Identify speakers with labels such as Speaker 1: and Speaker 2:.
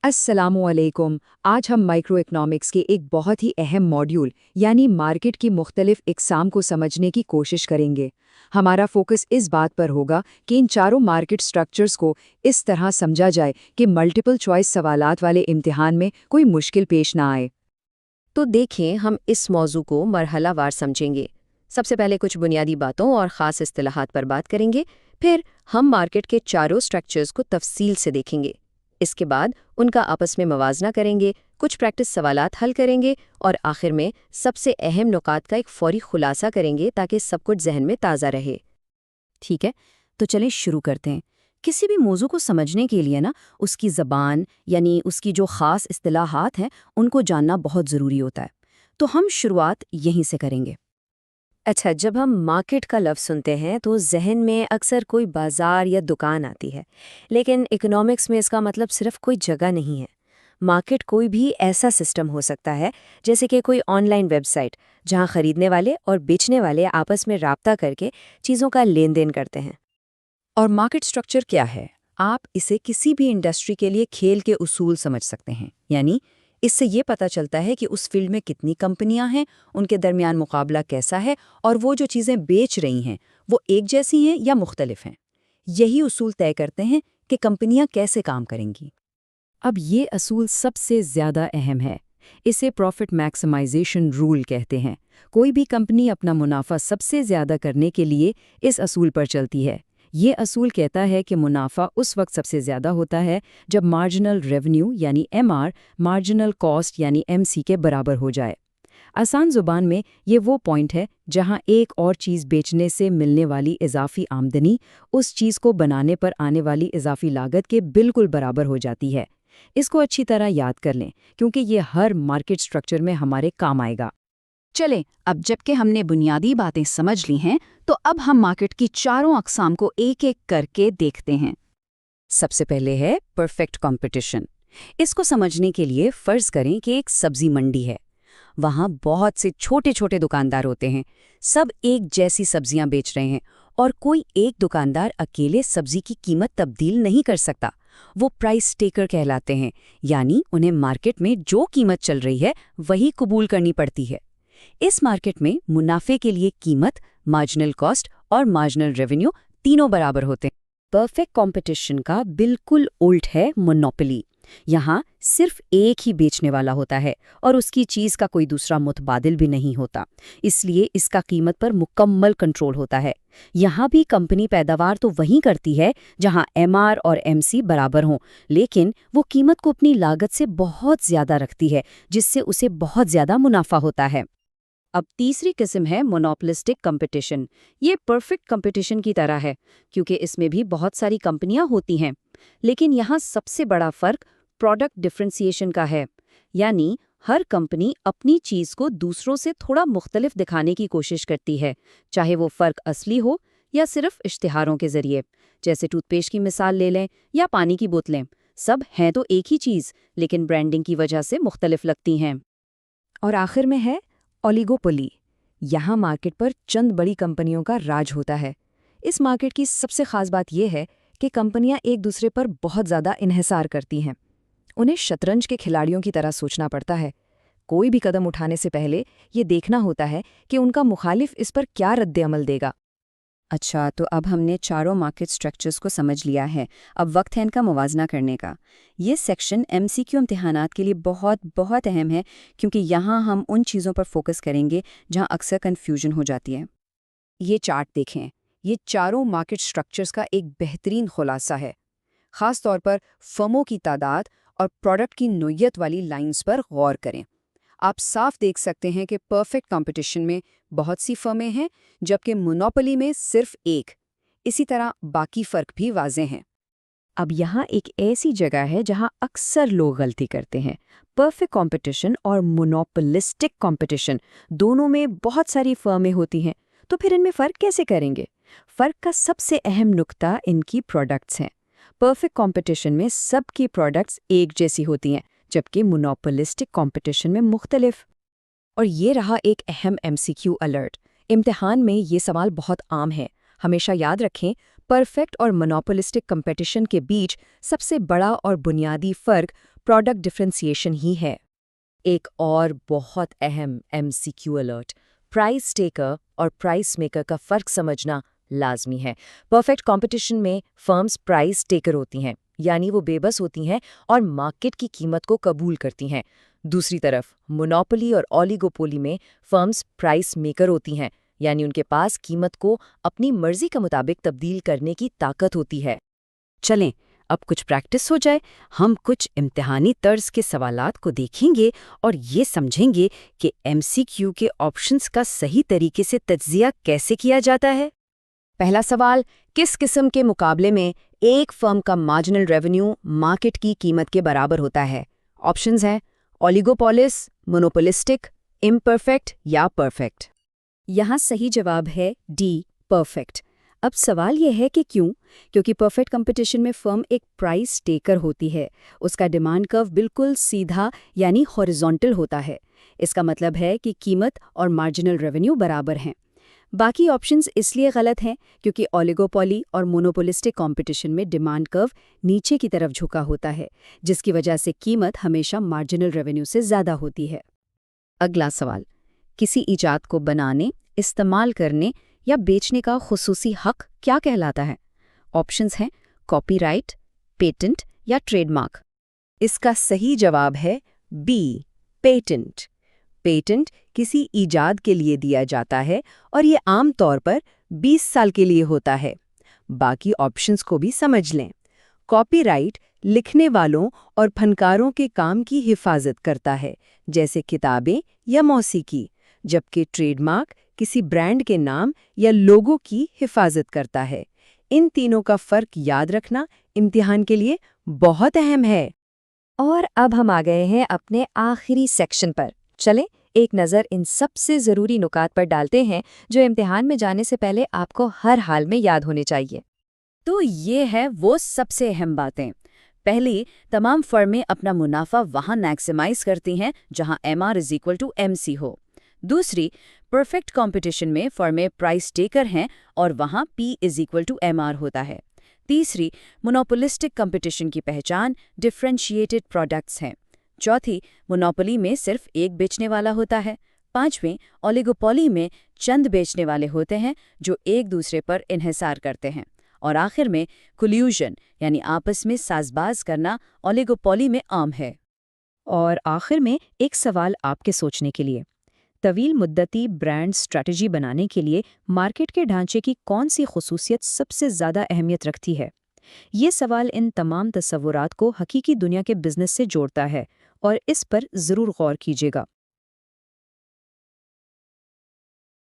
Speaker 1: अस्सलामुअलैकुम। आज हम माइक्रो इकोनॉमिक्स के एक बहुत ही अहम मॉड्यूल यानी मार्केट की मुख्तलिफ इकसाम को समझने की कोशिश करेंगे। हमारा फोकस इस बात पर होगा कि इन चारों मार्केट स्ट्रक्चर्स को इस तरह समझा जाए कि मल्टीपल चॉइस सवालात वाले इम्तिहान में कोई मुश्किल पेश ना आए।
Speaker 2: तो देखें, हम इस मौजू को मरहलावार समझेंगे। सबसे पहले कुछ बुनियादी बातों और ख़ास इस्तिलाहात पर बात करेंगे, फिर हम मार्केट के चारों स्ट्रक्चर्स को तफसील से देखेंगे। इसके बाद उनका आपस में मवाजना करेंगे, कुछ प्रैक्टिस सवालात हल करेंगे और आखिर में सबसे अहम नुकात का एक फौरी खुलासा करेंगे ताकि सब कुछ जहन में ताज़ा रहे।
Speaker 3: ठीक है, तो चलें शुरू करते हैं। किसी भी मौजू को समझने के लिए उसकी ज़बान यानी उसकी जो ख़ास इस्तिलाहात हैं उनको जानना बहुत ज़रूरी होता है। तो हम शुरुआत यहीं से करेंगे।
Speaker 2: अच्छा, जब हम मार्केट का लफ्ज़ सुनते हैं तो जहन में अक्सर कोई बाजार या दुकान आती है, लेकिन इकोनॉमिक्स में इसका मतलब सिर्फ कोई जगह नहीं है। मार्केट कोई भी ऐसा सिस्टम हो सकता है, जैसे कि कोई ऑनलाइन वेबसाइट जहां खरीदने वाले और बेचने वाले आपस में राब्ता करके चीज़ों का लेन देन करते हैं।
Speaker 1: और मार्केट स्ट्रक्चर क्या है? आप इसे किसी भी इंडस्ट्री के लिए खेल के उसूल समझ सकते हैं। यानी इससे ये पता चलता है कि उस फील्ड में कितनी कंपनियां हैं, उनके दरमियान मुकाबला कैसा है और वो जो चीज़ें बेच रही हैं वो एक जैसी हैं या मुख्तलिफ हैं। यही उसूल तय करते हैं कि कंपनियां कैसे काम करेंगी।
Speaker 3: अब ये असूल सबसे ज़्यादा अहम है। इसे प्रॉफिट मैक्सिमाइजेशन रूल कहते हैं। कोई भी कंपनी अपना मुनाफा सबसे ज़्यादा करने के लिए इस असूल पर चलती है। ये असूल कहता है कि मुनाफा उस वक्त सबसे ज़्यादा होता है जब मार्जिनल रेवेन्यू यानी एमआर मार्जिनल कॉस्ट यानी एमसी के बराबर हो जाए। आसान ज़ुबान में ये वो पॉइंट है जहां एक और चीज़ बेचने से मिलने वाली इजाफी आमदनी उस चीज़ को बनाने पर आने वाली इजाफी लागत के बिल्कुल बराबर हो जाती है। इसको अच्छी तरह याद कर लें क्योंकि ये हर मार्केट स्ट्रक्चर में हमारे काम आएगा।
Speaker 1: चलें, अब जबकि हमने बुनियादी बातें समझ ली हैं तो अब हम मार्केट की चारों अक़साम को एक एक करके देखते हैं। सबसे पहले है परफेक्ट कंपटीशन। इसको समझने के लिए फ़र्ज़ करें कि एक सब्जी मंडी है। वहाँ बहुत से छोटे छोटे दुकानदार होते हैं, सब एक जैसी सब्जियां बेच रहे हैं और कोई एक दुकानदार अकेले सब्जी की कीमत तब्दील नहीं कर सकता। वो प्राइस टेकर कहलाते हैं, यानी उन्हें मार्केट में जो कीमत चल रही है वही कबूल करनी पड़ती है। इस मार्केट में मुनाफे के लिए कीमत, मार्जिनल कॉस्ट और मार्जिनल रेवेन्यू तीनों बराबर होते हैं।
Speaker 3: परफेक्ट कंपटीशन का बिल्कुल उल्ट है मोनोपोली। यहाँ सिर्फ एक ही बेचने वाला होता है और उसकी चीज़ का कोई दूसरा मुतबादिल भी नहीं होता, इसलिए इसका कीमत पर मुकम्मल कंट्रोल होता है। यहाँ भी कंपनी पैदावार तो वहीं करती है जहाँ एमआर और एमसी बराबर हों, लेकिन वो कीमत को अपनी लागत से बहुत ज़्यादा रखती है, जिससे उसे बहुत ज़्यादा मुनाफा होता है।
Speaker 1: अब तीसरी किस्म है मोनोपोलिस्टिक कंपटीशन। ये परफेक्ट कंपटीशन की तरह है क्योंकि इसमें भी बहुत सारी कंपनियां होती हैं, लेकिन यहाँ सबसे बड़ा फ़र्क प्रोडक्ट डिफरेंशिएशन का है। यानी हर कंपनी अपनी चीज़ को दूसरों से थोड़ा मुख्तलिफ दिखाने की कोशिश करती है, चाहे वो फ़र्क असली हो या सिर्फ इश्तिहारों के ज़रिए। जैसे टूथपेस्ट की मिसाल ले लें या पानी की बोतलें, सब हैं तो एक ही चीज़, लेकिन ब्रांडिंग की वजह से मुख्तलिफ लगती हैं। और आखिर में है ओलिगोपोली। यहाँ मार्केट पर चंद बड़ी कंपनियों का राज होता है। इस मार्केट की सबसे खास बात यह है कि कंपनियां एक दूसरे पर बहुत ज़्यादा इन्हिसार करती हैं। उन्हें शतरंज के खिलाड़ियों की तरह सोचना पड़ता है। कोई भी कदम उठाने से पहले ये देखना होता है कि उनका मुखालिफ इस पर क्या रद्द-ए-अमल देगा।
Speaker 3: अच्छा, तो अब हमने चारों मार्केट स्ट्रक्चर्स को समझ लिया है। अब वक्त है इनका मुवाजना करने का। ये सेक्शन एमसीक्यू इम्तिहानात के लिए बहुत बहुत अहम है क्योंकि यहाँ हम उन चीज़ों पर फोकस करेंगे जहाँ अक्सर कन्फ्यूजन हो जाती है।
Speaker 1: ये चार्ट देखें, ये चारों मार्केट स्ट्रक्चर्स का एक बेहतरीन खुलासा है। ख़ास तौर पर फर्मों की तादाद और प्रोडक्ट की नोयत वाली लाइंस पर गौर करें। आप साफ देख सकते हैं कि परफेक्ट कंपटीशन में बहुत सी फर्में हैं, जबकि मोनोपोली में सिर्फ एक। इसी तरह बाकी फ़र्क भी वाज़ेह हैं।
Speaker 3: अब यहाँ एक ऐसी जगह है जहाँ अक्सर लोग गलती करते हैं। परफेक्ट कंपटीशन और मोनोपोलिस्टिक कंपटीशन दोनों में बहुत सारी फर्में होती हैं, तो फिर इनमें फ़र्क कैसे करेंगे? फ़र्क का सबसे अहम नुक्ता इनकी प्रोडक्ट्स हैं। परफेक्ट कंपटीशन में सबकी प्रोडक्ट्स एक जैसी होती हैं, जबकि मोनोपोलिस्टिक कंपटीशन में मुख्तलिफ।
Speaker 1: और ये रहा एक अहम एमसीक्यू अलर्ट। इम्तिहान में ये सवाल बहुत आम है। हमेशा याद रखें,
Speaker 2: परफेक्ट और मोनोपोलिस्टिक कंपटीशन के बीच सबसे बड़ा और बुनियादी फर्क प्रोडक्ट डिफरेंशिएशन ही है। एक और बहुत अहम MCQ अलर्ट, प्राइस टेकर और प्राइस मेकर का फर्क समझना लाजमी है। परफेक्ट कंपटीशन में फर्म्स प्राइस टेकर होती हैं, यानी वो बेबस होती हैं और मार्केट की कीमत को कबूल करती हैं। दूसरी तरफ मोनोपोली और ओलिगोपोली में फर्म्स प्राइस मेकर होती हैं, यानी उनके पास कीमत को अपनी मर्जी के मुताबिक तब्दील करने की ताकत होती है।
Speaker 3: चलें, अब कुछ प्रैक्टिस हो जाए। हम कुछ इम्तिहानी तर्ज के सवालात को देखेंगे और ये समझेंगे कि MCQ के ऑप्शंस का सही तरीके से तज्जिया कैसे किया जाता है।
Speaker 2: पहला सवाल, किस किस्म के मुकाबले में एक फर्म का मार्जिनल रेवेन्यू मार्केट की कीमत के बराबर होता है? ऑप्शंस हैं ओलिगोपोलिस, मोनोपोलिस्टिक, इम्परफेक्ट या परफेक्ट।
Speaker 1: यहाँ सही जवाब है डी, परफेक्ट। अब सवाल यह है कि क्यों? क्योंकि परफेक्ट कंपटीशन में फर्म एक प्राइस टेकर होती है। उसका डिमांड कर्व बिल्कुल सीधा यानी हॉरिजॉन्टल होता है। इसका मतलब है कि कीमत और मार्जिनल रेवेन्यू बराबर हैं। बाकी ऑप्शंस इसलिए गलत हैं क्योंकि ओलिगोपोली और मोनोपोलिस्टिक कंपटीशन में डिमांड कर्व नीचे की तरफ झुका होता है, जिसकी वजह से कीमत हमेशा मार्जिनल रेवेन्यू से ज़्यादा होती है।
Speaker 2: अगला सवाल, किसी इजाद को बनाने, इस्तेमाल करने या बेचने का खुसूसी हक क्या कहलाता है? ऑप्शंस हैं कॉपीराइट, पेटेंट या ट्रेडमार्क। इसका सही जवाब है बी, पेटेंट। पेटेंट किसी इजाद के लिए दिया जाता है और ये आम तौर पर 20 साल के लिए होता है। बाकी ऑप्शंस को भी समझ लें। कॉपीराइट लिखने वालों और फनकारों के काम की हिफाजत करता है, जैसे किताबें या मौसीकी, जबकि ट्रेडमार्क किसी ब्रांड के नाम या लोगो की हिफाजत करता है। इन तीनों का फर्क याद रखना इम्तिहान के लिए बहुत अहम है।
Speaker 1: और अब हम आ गए हैं अपने आखिरी सेक्शन पर। चलें एक नज़र इन सबसे ज़रूरी नुकात पर डालते हैं जो इम्तिहान में जाने से पहले आपको हर हाल में याद होने चाहिए। तो ये है वो सबसे अहम बातें। पहली, तमाम फर्में अपना मुनाफा वहाँ मैक्सिमाइज करती हैं जहाँ MR = MC हो। दूसरी, परफेक्ट कंपटीशन में फर्में प्राइस टेकर हैं और वहाँ P = MR होता है। तीसरी, मोनोपोलिस्टिक कंपटीशन की पहचान डिफरेंशिएटेड प्रोडक्ट्स हैं। चौथी, मोनोपोली में सिर्फ एक बेचने वाला होता है। पांचवें, ओलिगोपोली में चंद बेचने वाले होते हैं जो एक दूसरे पर इन्हिसार करते हैं। और आखिर में कोल्यूजन यानी आपस में साजबाज करना ओलिगोपोली में आम है।
Speaker 3: और आखिर में एक सवाल आपके सोचने के लिए। तवील मुद्दती ब्रांड स्ट्रैटेजी बनाने के लिए मार्केट के ढांचे की कौन सी खुसूसियत सबसे ज़्यादा अहमियत रखती है? ये सवाल इन तमाम तस्वुरात को हकीकी दुनिया के बिजनेस से जोड़ता है और इस पर ज़रूर गौर कीजिएगा।